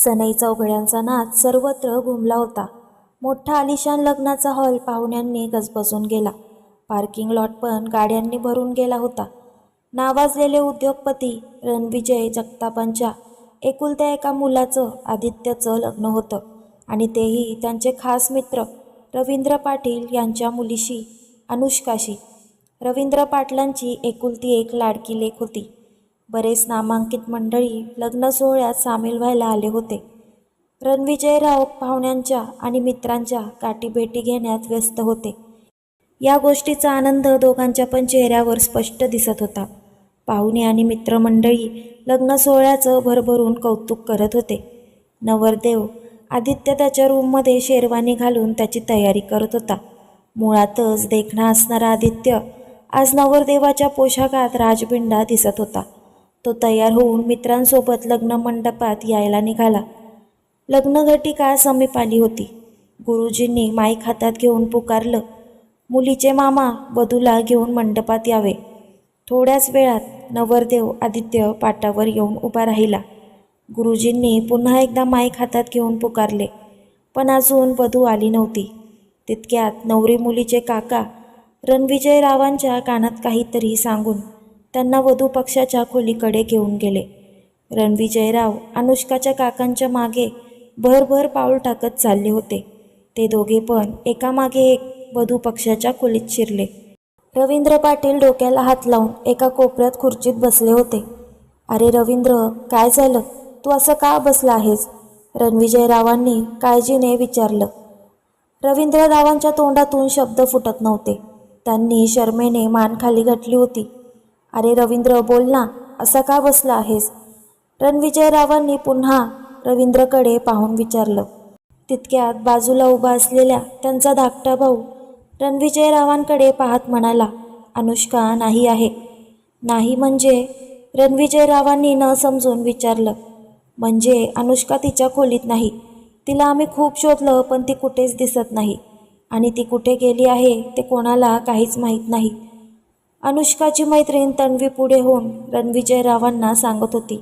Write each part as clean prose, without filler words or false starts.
सनई चौघड्यांचा नाच सर्वत्र घुमला होता. मोठा आलिशान लग्नाचा हॉल पाहुण्यांनी गजबजून गेला. पार्किंग लॉट पण गाड्यांनी भरून गेला होता. नावाजलेले उद्योगपती रणविजय जगतापांच्या एकुलत्या एका मुलाचं आदित्यचं लग्न होतं आणि तेही त्यांचे खास मित्र रवींद्र पाटील यांच्या मुलीशी अनुष्काशी. रवींद्र पाटलांची एकुलती एक लाडकी लेक होती. बरेच नामांकित मंडळी लग्न सोहळ्यात सामील व्हायला आले होते. रणविजयराव पाहुण्यांच्या आणि मित्रांच्या गाठीभेटी घेण्यात व्यस्त होते. या गोष्टीचा आनंद दोघांच्या पण चेहऱ्यावर स्पष्ट दिसत होता. पाहुणे आणि मित्रमंडळी लग्न सोहळ्याचं भरभरून कौतुक करत होते. नवरदेव आदित्य त्याच्या रूममध्ये शेरवानी घालून त्याची तयारी करत होता. मुळातच देखणा असणारा आदित्य आज नवरदेवाच्या पोशाखात राजबिंडा दिसत होता. तो तयार होऊन मित्रांसोबत लग्न मंडपात यायला निघाला. लग्नघटिका समीप आली होती. गुरुजींनी माईक हातात घेऊन पुकारलं, मुलीचे मामा वधूला घेऊन मंडपात यावे. थोड्याच वेळात नवरदेव आदित्य पाटावर येऊन उभा राहिला. गुरुजींनी पुन्हा एकदा माईक हातात घेऊन पुकारले, पण अजून वधू आली नव्हती. तितक्यात नवरी मुलीचे काका रणविजयरावांच्या कानात काहीतरी सांगून त्यांना वधू पक्षाच्या खोलीकडे घेऊन गेले. रणविजयराव अनुष्काच्या काकांच्या मागे भरभर पाऊल टाकत चालले होते. ते दोघे पण एकामागे एक वधू पक्षाच्या खोलीत शिरले. रवींद्र पाटील डोक्याला हात लावून एका कोपऱ्यात खुर्चीत बसले होते. अरे रवींद्र, काय झालं? तू असं का बसला आहेस? रणविजयरावांनी काळजीने विचारलं. रवींद्ररावांच्या तोंडातून शब्द फुटत नव्हते. त्यांनी शरमेने मान खाली घातली होती. अरे रवींद्र, बोल ना, असा का बसला आहेस? रणविजयरावांनी पुन्हा रवींद्रकडे पाहून विचारलं. तितक्यात बाजूला उभा असलेल्या त्यांचा धाकटा भाऊ रणविजयरावांकडे पाहत म्हणाला, अनुष्का नाही आहे. नाही म्हणजे? रणविजयरावांनी न समजून विचारलं. म्हणजे अनुष्का तिच्या खोलीत नाही. तिला आम्ही खूप शोधलं, पण ती कुठेच दिसत नाही आणि ती कुठे गेली आहे ते कोणाला काहीच माहीत नाही. अनुष्काची मैत्रीण तन्वी पुढे होऊन रणविजयरावांना सांगत होती.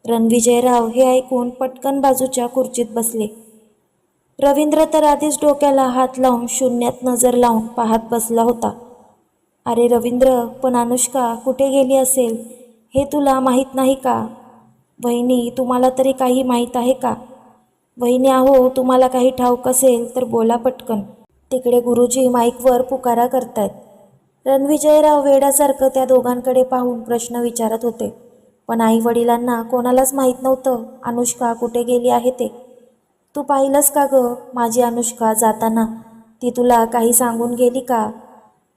रणविजयराव हे ऐकून पटकन बाजूच्या खुर्चीत बसले. रवींद्र तर आधीच डोक्याला हात लावून शून्यात नजर लावून पाहत बसला होता. अरे रवींद्र, पण अनुष्का कुठे गेली असेल हे तुला माहीत नाही का? वहिनी, तुम्हाला तरी काही माहीत आहे का? वहिनी अहो, तुम्हाला काही ठाऊक असेल तर बोला पटकन. तिकडे गुरुजी माईकवर पुकारा करतायत. रणविजयराव वेड्यासारखं त्या दोघांकडे पाहून प्रश्न विचारत होते. पण आई वडिलांना कोणालाच माहीत नव्हतं अनुष्का कुठे गेली आहे ते. तू पाहिलंस का गं माझी अनुष्का जाताना? ती तुला काही सांगून गेली का?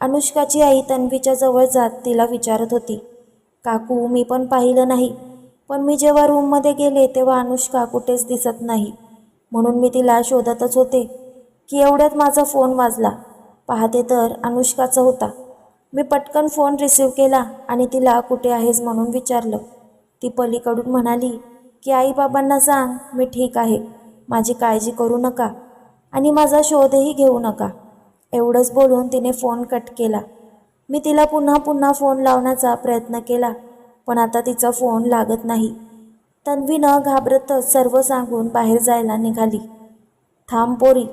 अनुष्काची आई तन्वीच्या जवळ जात तिला विचारत होती. काकू, मी पण पाहिलं नाही, पण मी जेव्हा रूममध्ये गेले तेव्हा अनुष्का कुठेच दिसत नाही. म्हणून मी तिला शोधतच होते की एवढ्यात माझा फोन वाजला. पाहते तर अनुष्काचा होता. मी पटकन फोन रिसीव केला आणि तिला कुठे आहेस म्हणून विचारलं. ती पलीकडून म्हणाली की आईबाबांना सांग मी ठीक आहे, माझी काळजी करू नका आणि माझा शोधही घेऊ नका. एवढंच बोलून तिने फोन कट केला. मी तिला पुन्हा पुन्हा फोन लावण्याचा प्रयत्न केला, पण आता तिचा फोन लागत नाही. तन्वी न घाबरतच सर्व सांगून बाहेर जायला निघाली. थांब पोरी,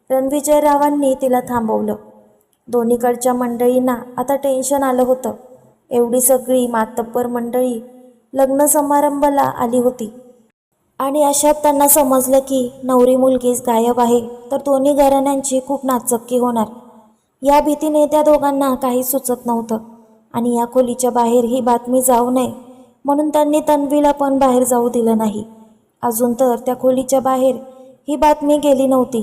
रणविजयरावांनी तिला थांबवलं. दोन्हीकडच्या मंडळींना आता टेन्शन आलं होतं. एवढी सगळी मातब्बर मंडळी लग्न समारंभाला आली होती आणि अशात त्यांना समजलं की नवरी मुलगीच गायब आहे तर दोन्ही घराण्यांची खूप नाचक्की होणार. या भीतीने त्या दोघांना काही सुचत नव्हतं आणि या खोलीच्या बाहेर ही बातमी जाऊ नये म्हणून त्यांनी तन्वीला पण बाहेर जाऊ दिलं नाही. अजून तर त्या खोलीच्या बाहेर ही बातमी गेली नव्हती,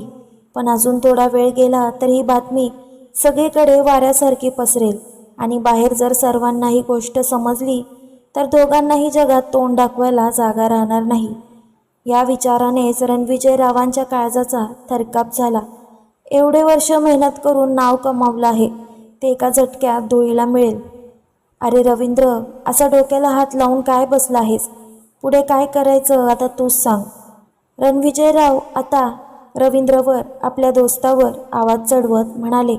पण अजून थोडा वेळ गेला तर ही बातमी सगळीकडे वाऱ्यासारखी पसरेल आणि बाहेर जर सर्वांना ही गोष्ट समजली तर दोघांनाही जगात तोंड दाखवायला जागा राहणार नाही. या विचारानेच रणविजयरावांच्या काळजाचा थरकाप झाला. एवढे वर्ष मेहनत करून नाव कमावलं आहे ते एका झटक्यात धुळीला मिळेल. अरे रवींद्र, असा डोक्याला हात लावून काय बसला आहेस? पुढे काय करायचं आता तूच सांग. रणविजयराव आता रवींद्रवर, आपल्या दोस्तावर आवाज चढवत म्हणाले.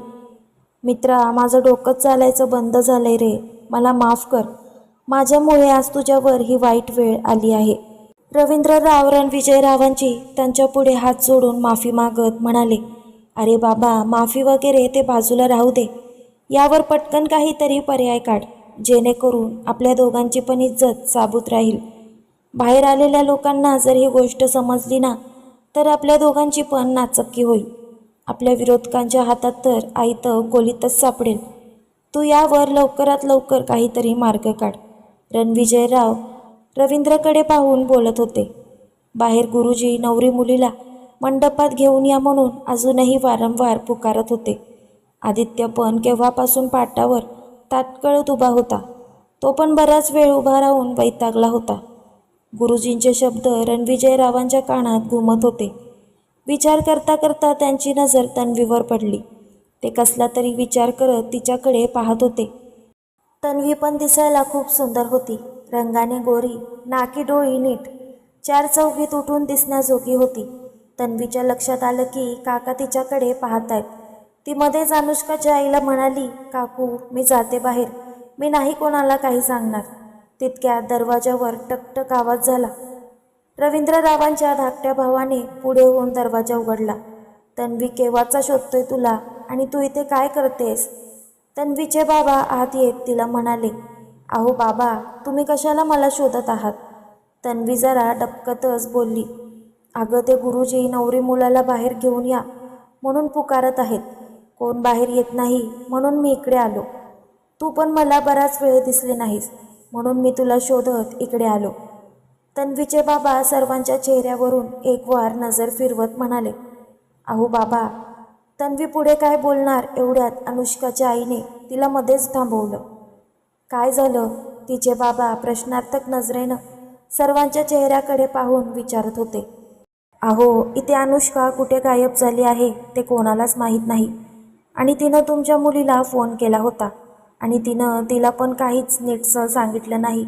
मित्रा, माझं डोकंच चालायचं बंद झालंय रे, मला माफ कर. माझ्यामुळे आज तुझ्यावर ही वाईट वेळ आली आहे. रवींद्रराव रणविजयरावांची त्यांच्यापुढे हात जोडून माफी मागत म्हणाले, अरे बाबा, माफी वगैरे ते बाजूला राहू दे. यावर पटकन काहीतरी पर्याय काढ, जेणेकरून आपल्या दोघांची पण इज्जत साबूत राहील. बाहेर आलेल्या लोकांना जर ही गोष्ट समजली ना, तर आपल्या दोघांची पण नाचक्की होईल. आपल्या विरोधकांच्या हातात तर आयतं गोलीतच सापडेल. तू यावर लवकरात लवकर काहीतरी मार्ग काढ. रणविजयराव रवींद्रकडे पाहून बोलत होते. बाहेर गुरुजी नवरी मुलीला मंडपात घेऊन या म्हणून अजूनही वारंवार पुकारत होते. आदित्य पण केव्हापासून पाटावर ताटकळत उभा होता. तो पण बराच वेळ उभा राहून वैतागला होता. गुरुजींचे शब्द रणविजयरावांच्या कानात घुमत होते. विचार करता करता त्यांची नजर तन्वीवर पडली. ते कसला तरी विचार करत तिच्याकडे पाहत होते. तन्वी पण दिसायला खूप सुंदर होती. रंगाने गोरी, नाकी डोळी नीट, चार चौघीत उठून दिसण्याजोगी होती. तन्वीच्या लक्षात आलं की काका तिच्याकडे पाहतायत. ती मध्येच अनुष्काच्या आईला म्हणाली, काकू, मी जाते बाहेर, मी नाही कोणाला काही सांगणार. तितक्यात दरवाजावर टकटक आवाज झाला. रवींद्ररावांच्या धाकट्या भावाने पुढे होऊन दरवाजा उघडला. तन्वी, केव्हाचा शोधतोय तुला, आणि तू इथे काय करतेस? तन्वीचे बाबा आत येत तिला म्हणाले, अहो बाबा, तुम्ही कशाला मला शोधत आहात? तन्वी जरा डबकतच बोलली, अगं, ते गुरुजी नवरी मुलाला बाहेर घेऊन या म्हणून पुकारत आहेत. कोण बाहेर येत नाही म्हणून मी इकडे आलो. तू पण मला बराच वेळ दिसली नाहीस, म्हणून मी तुला शोधत इकडे आलो. तन्वीचे बाबा सर्वांच्या चेहऱ्यावरून एक वार नजर फिरवत म्हणाले, अहो बाबा. तन्वी पुढे काय बोलणार एवढ्यात अनुष्काच्या आईने तिला मध्येच थांबवलं. काय झालं? तिचे बाबा प्रश्नार्थक नजरेनं सर्वांच्या चेहऱ्याकडे पाहून विचारत होते. अहो, इथे अनुष्का कुठे गायब झाली आहे ते कोणालाच माहीत नाही, आणि तिनं तुमच्या मुलीला फोन केला होता, आणि तिनं तिला पण काहीच नीटसं सांगितलं नाही.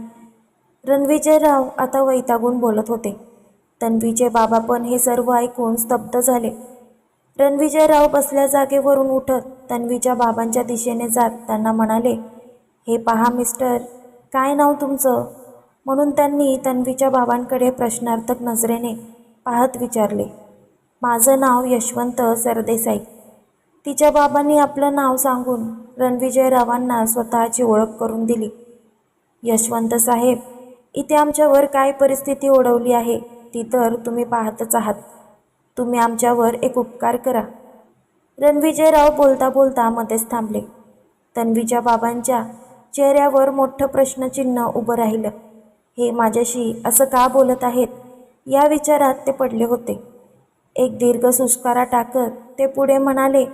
रणविजयराव आता वैतागून बोलत होते. तन्वीचे बाबा पण हे सर्व ऐकून स्तब्ध झाले. रणविजयराव बसल्या जागेवरून उठत तन्वीच्या बाबांच्या दिशेने जात त्यांना म्हणाले, हे पहा मिस्टर, काय नाव तुमचं? म्हणून त्यांनी तन्वीच्या बाबांकडे प्रश्नार्थक नजरेने पाहत विचारले. माझं नाव यशवंत सरदेसाई. तिच्या बाबांनी आपलं नाव सांगून रणविजयरावांना स्वतःची ओळख करून दिली. यशवंत साहेब, इथे आमच्यावर काय परिस्थिती ओढवली आहे ती तर तुम्ही पाहतच आहात. तुम्ही आमच्यावर एक उपकार करा. रणविजयराव बोलता बोलता मध्येच थांबले. तन्वीच्या बाबांच्या चेहऱ्यावर मोठं प्रश्नचिन्ह उभं राहिलं. हे माझ्याशी असं का बोलत आहेत या विचारात ते पडले होते. एक दीर्घ सुस्कारा टाकत ते पुढे म्हणाले,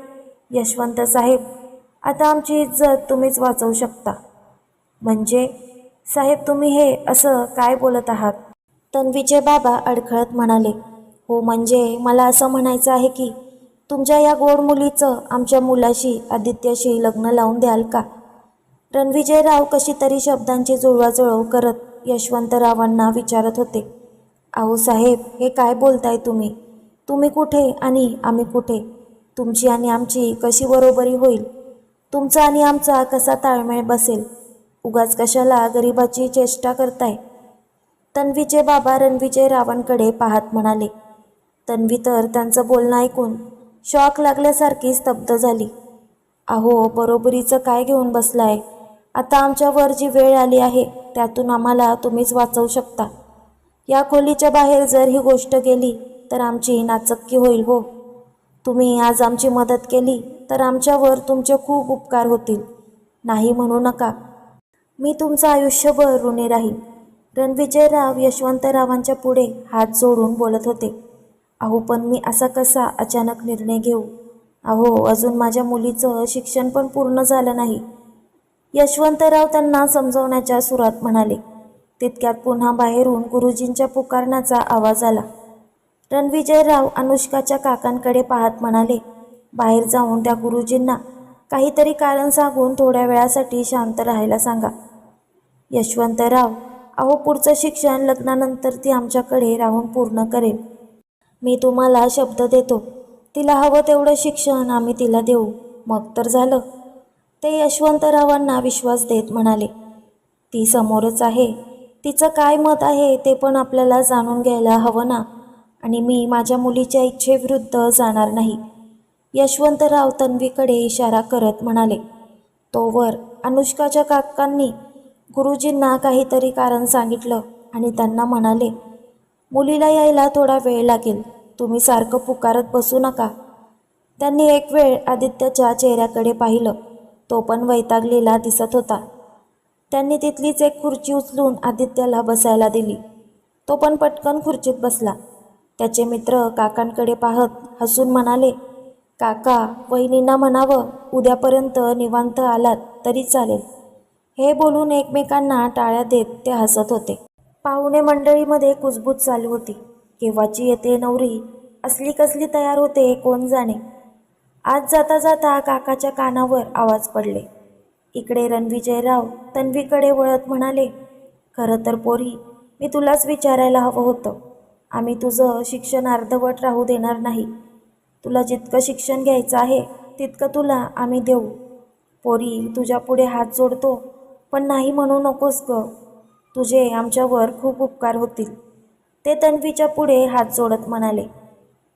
यशवंत साहेब, आता आमची इज्जत तुम्हीच वाचवू शकता. म्हणजे साहेब, तुम्ही हे असं काय बोलत आहात? तन्वीचे बाबा अडखळत म्हणाले, हो, म्हणजे मला असं म्हणायचं आहे की तुमच्या या गोड मुलीचं आमच्या मुलाशी, आदित्यशी लग्न लावून द्याल का? रणविजयराव कशी तरी शब्दांची जुळवाजुळव करत यशवंतरावांना विचारत होते. अहो साहेब, हे काय बोलताय तुम्ही? तुम्ही कुठे आणि आम्ही कुठे? तुमची आणि आमची कशी बरोबरी होईल? तुमचा आणि आमचा कसा ताळमेळ बसेल? उगाच कशाला गरिबाची चेष्टा करताय? तन्वीचे बाबा रणविजयरावांकडे पाहत म्हणाले. तन्वी तर त्यांचं बोलणं ऐकून शॉक लागल्यासारखी स्तब्ध झाली. अहो, बरोबरीचं काय घेऊन बसलाय? आता आमच्यावर जी वेळ आली आहे त्यातून आम्हाला तुम्हीच वाचवू शकता. या खोलीच्या बाहेर जर ही गोष्ट गेली तर आमची नाचक्की होईल. हो, तुम्ही आज आमची मदत केली तर आमच्यावर तुमचे खूप उपकार होतील. नाही म्हणू नका. मी तुमचं आयुष्यभर ऋणी राहील. रणविजयराव यशवंतरावांच्या पुढे हात जोडून बोलत होते. अहो, पण मी असा कसा अचानक निर्णय घेऊ? अहो, अजून माझ्या मुलीचं शिक्षण पण पूर्ण झालं नाही. यशवंतराव त्यांना समजवण्याच्या सुरात म्हणाले. तितक्यात पुन्हा बाहेरून गुरुजींच्या पुकारण्याचा आवाज आला. रणविजयराव अनुष्काच्या काकांकडे पाहत म्हणाले, बाहेर जाऊन त्या गुरुजींना काहीतरी कारण सांगून थोड्या वेळासाठी शांत राहायला सांगा. यशवंतराव, अहो, पुढचं शिक्षण लग्नानंतर ती आमच्याकडे राहून पूर्ण करेल. मी तुम्हाला शब्द देतो. तिला हवं तेवढं शिक्षण आम्ही तिला देऊ, मग तर झालं. ते यशवंतरावांना विश्वास देत म्हणाले. ती समोरच आहे. तिचं काय मत आहे ते पण आपल्याला जाणून घ्यायला हवं ना. आणि मी माझ्या मुलीच्या इच्छेविरुद्ध जाणार नाही. यशवंतराव तन्वीकडे इशारा करत म्हणाले. तोवर अनुष्काच्या काकांनी गुरुजींना काहीतरी कारण सांगितलं आणि त्यांना म्हणाले, मुलीला यायला थोडा वेळ लागेल, तुम्ही सारखं पुकारत बसू नका. त्यांनी एक वेळ आदित्यच्या चेहऱ्याकडे पाहिलं. तो पण वैतागलेला दिसत होता. त्यांनी तिथलीच एक खुर्ची उचलून आदित्यला बसायला दिली. तो पण पटकन खुर्चीत बसला. त्याचे मित्र काकांकडे पाहत हसून म्हणाले, काका, वहिनींना म्हणावं उद्यापर्यंत निवांत आलात तरी चालेल. हे बोलून एकमेकांना टाळ्या देत ते हसत होते. पाहुणे मंडळीमध्ये कुजबूज चालू होती. केव्हाची येते नवरी, असली कसली तयार होते कोण जाणे. आज जाता जाता काकाच्या कानावर आवाज पडले. इकडे रणविजयराव तन्वीकडे वळत म्हणाले, खरं तर पोरी, मी तुलाच विचारायला हवं होतं. आम्ही तुझं शिक्षण अर्धवट राहू देणार नाही. तुला जितकं शिक्षण घ्यायचं आहे तितकं तुला आम्ही देऊ. पोरी, तुझ्या पुढे हात जोडतो, पण नाही म्हणू नकोस ग. तुझे आमच्यावर खूप उपकार होतील. ते तन्वीच्या पुढे हात जोडत म्हणाले.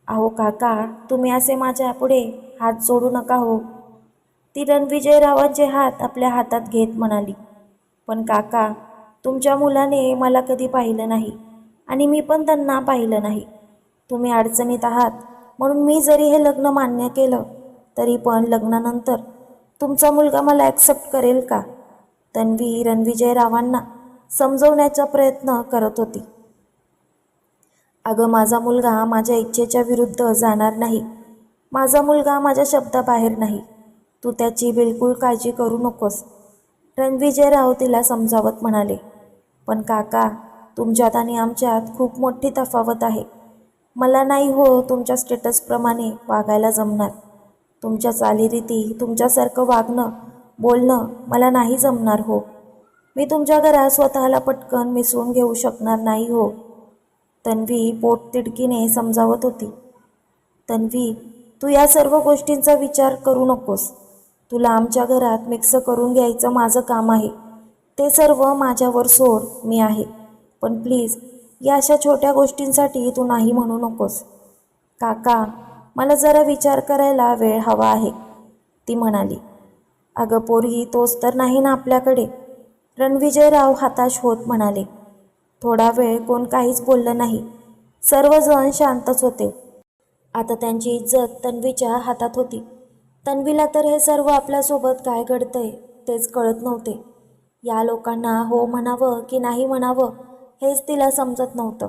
अहो काका, तुम्ही असे माझ्या पुढे हात जोडू नका हो. ती रणविजयरावांचे हात आपल्या हातात घेत म्हणाली. पण काका, तुमच्या मुलाने मला कधी पाहिलं नाही आणि मी पण त्यांना पाहिलं नाही. तुम्ही अडचणीत आहात म्हणून मी जरी हे लग्न मान्य केलं तरी पण लग्नानंतर तुमचा मुलगा मला ॲक्सेप्ट करेल का? तन्वी रणविजयरावांना समजवण्याचा प्रयत्न करत होती. अगं, माझा मुलगा माझ्या इच्छेच्या विरुद्ध जाणार नाही. माझा मुलगा माझ्या शब्दाबाहेर नाही. तू त्याची बिलकुल काळजी करू नकोस. रणविजयराव तिला समजावत म्हणाले. पण काका, तुमच्यात आणि आमच्यात खूप मोठी तफावत आहे. मला नाही हो तुमच्या स्टेटसप्रमाणे वागायला जमणार. तुमच्या चालीरीती, तुमच्यासारखं वागणं बोलणं मला नाही जमणार हो. मी तुमच्या घरात स्वतःला पटकन मिसळून घेऊ शकणार नाही हो. तन्वी पोटतिडकीने समजावत होती. तन्वी, तू या सर्व गोष्टींचा विचार करू नकोस. तुला आमच्या घरात मिक्स करून घ्यायचं माझं काम आहे. ते सर्व माझ्यावर सोड, मी आहे. पण प्लीज या अशा छोट्या गोष्टींसाठी तू नाही म्हणू नकोस. काका, मला जरा विचार करायला वेळ हवा आहे, ती म्हणाली. अगं पोरी, तोच तर नाही ना आपल्याकडे, रणविजयराव हताश होत म्हणाले. थोडा वेळ कोण काहीच बोललं नाही. सर्वजण शांतच होते. आता त्यांची इज्जत तन्वीच्या हातात होती. तन्वीला तर हे सर्व आपल्यासोबत काय घडतंय तेच कळत नव्हते. या लोकांना हो म्हणावं की नाही म्हणावं हेच तिला समजत नव्हतं.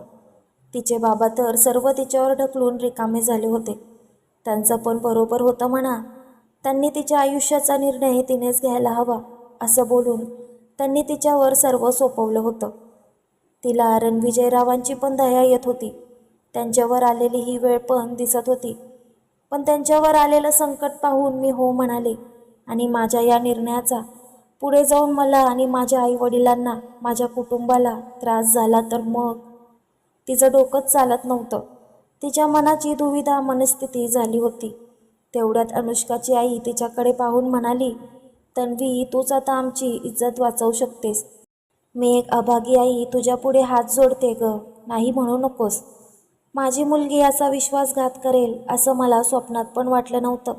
तिचे बाबा तर सर्व तिच्यावर ढकलून रिकामे झाले होते. त्यांचं पण बरोबर होतं म्हणा. त्यांनी तिच्या आयुष्याचा निर्णय तिनेच घ्यायला हवा असं बोलून त्यांनी तिच्यावर सर्व सोपवलं होतं. तिला रणविजयरावांची पण दया येत होती. त्यांच्यावर आलेली ही वेळ पण दिसत होती. पण त्यांच्यावर आलेलं संकट पाहून मी हो म्हणाले आणि माझ्या या निर्णयाचा पुढे जाऊन मला आणि माझ्या आईवडिलांना, माझ्या कुटुंबाला त्रास झाला तर मग? तिचं डोकंच चालत नव्हतं. तिच्या मनाची दुविधा मनस्थिती झाली होती. तेवढ्यात अनुष्काची आई तिच्याकडे पाहून म्हणाली, तन्वी, तूच आता आमची इज्जत वाचवू शकतेस. मी एक अभागी आई तुझ्या पुढे हात जोडते ग, नाही म्हणू नकोस. माझी मुलगी असा विश्वासघात करेल असं मला स्वप्नात पण वाटलं नव्हतं.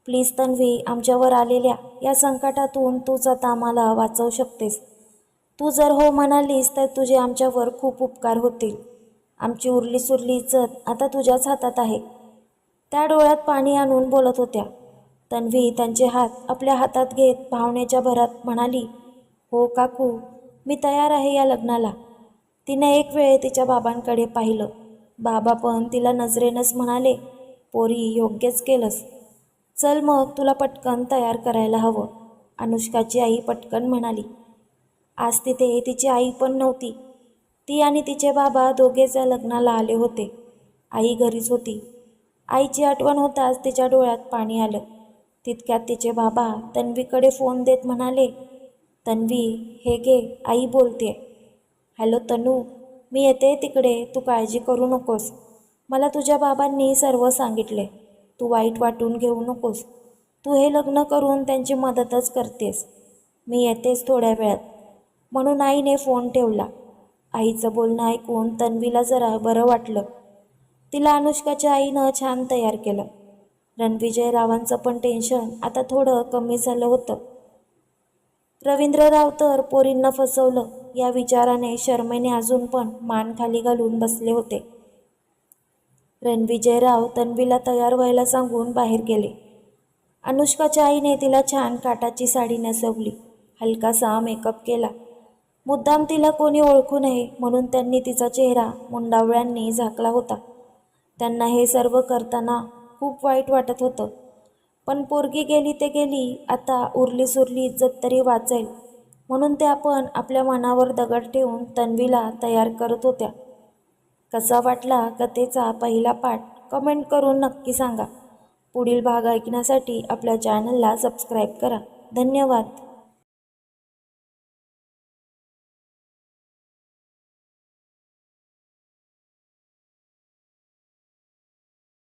प्लीज तन्वी, आमच्यावर आलेल्या या संकटातून तूच आता आम्हाला वाचवू शकतेस. तू जर हो म्हणालीस तर तुझे आमच्यावर खूप उपकार होतील. आमची उरली सुरली इज्जत आता तुझ्याच हातात आहे. त्या डोळ्यात पाणी आणून बोलत होत्या. तन्वी त्यांचे हात आपल्या हातात घेत भावनेच्या भरात म्हणाली, हो काकू, मी तयार आहे या लग्नाला. तिने एक वेळ तिच्या बाबांकडे पाहिलं. बाबा पण तिला नजरेनंच म्हणाले, पोरी, योग्यच केलंस. चल मग, तुला पटकन तयार करायला हवं, अनुष्काची आई पटकन म्हणाली. आज तिथे तिची आई पण नव्हती. ती आणि तिचे बाबा दोघेच या लग्नाला आले होते. आई घरीच होती. आईची आठवण होताच तिच्या डोळ्यात पाणी आलं. तितक्यात तिचे बाबा तन्वीकडे फोन देत म्हणाले, तन्वी, हे घे, आई बोलते. हॅलो तनू, मी येते तिकडे, तू काळजी करू नकोस. मला तुझ्या बाबांनी सर्व सांगितले. तू वाईट वाटून घेऊ नकोस. तू हे लग्न करून त्यांची मदतच करतेस. मी येतेच थोड्या वेळात. म्हणून आईने फोन ठेवला. आईचं बोलणं ऐकून तन्वीला जरा बरं वाटलं. तिला अनुष्काच्या आईनं छान तयार केलं. रणविजयरावांचं पण टेन्शन आता थोडं कमी झालं होतं. रवींद्रराव तर पोरींना फसवलं या विचाराने शरमेने अजून पण मान खाली घालून बसले होते. रणविजयराव तन्वीला तयार व्हायला सांगून बाहेर गेले. अनुष्काच्या आईने तिला छान काटाची साडी नेसवली, हलकासा मेकअप केला. मुद्दाम तिला कोणी ओळखू नये म्हणून त्यांनी तिचा चेहरा मुंडावळ्यांनी झाकला होता. त्यांना हे सर्व करताना खूप वाईट वाटत होतं. पण पोरगी गेली ते गेली, आता उरली सुरली इज्जत तरी वाचेल म्हणून त्या पण आपल्या मनावर दगड ठेवून तन्वीला तयार करत होत्या. कसा वाटला कथेचा पहिला पार्ट कमेंट करून नक्की सांगा. पुढील भाग ऐकण्यासाठी आपल्या चॅनलला सबस्क्राईब करा. धन्यवाद.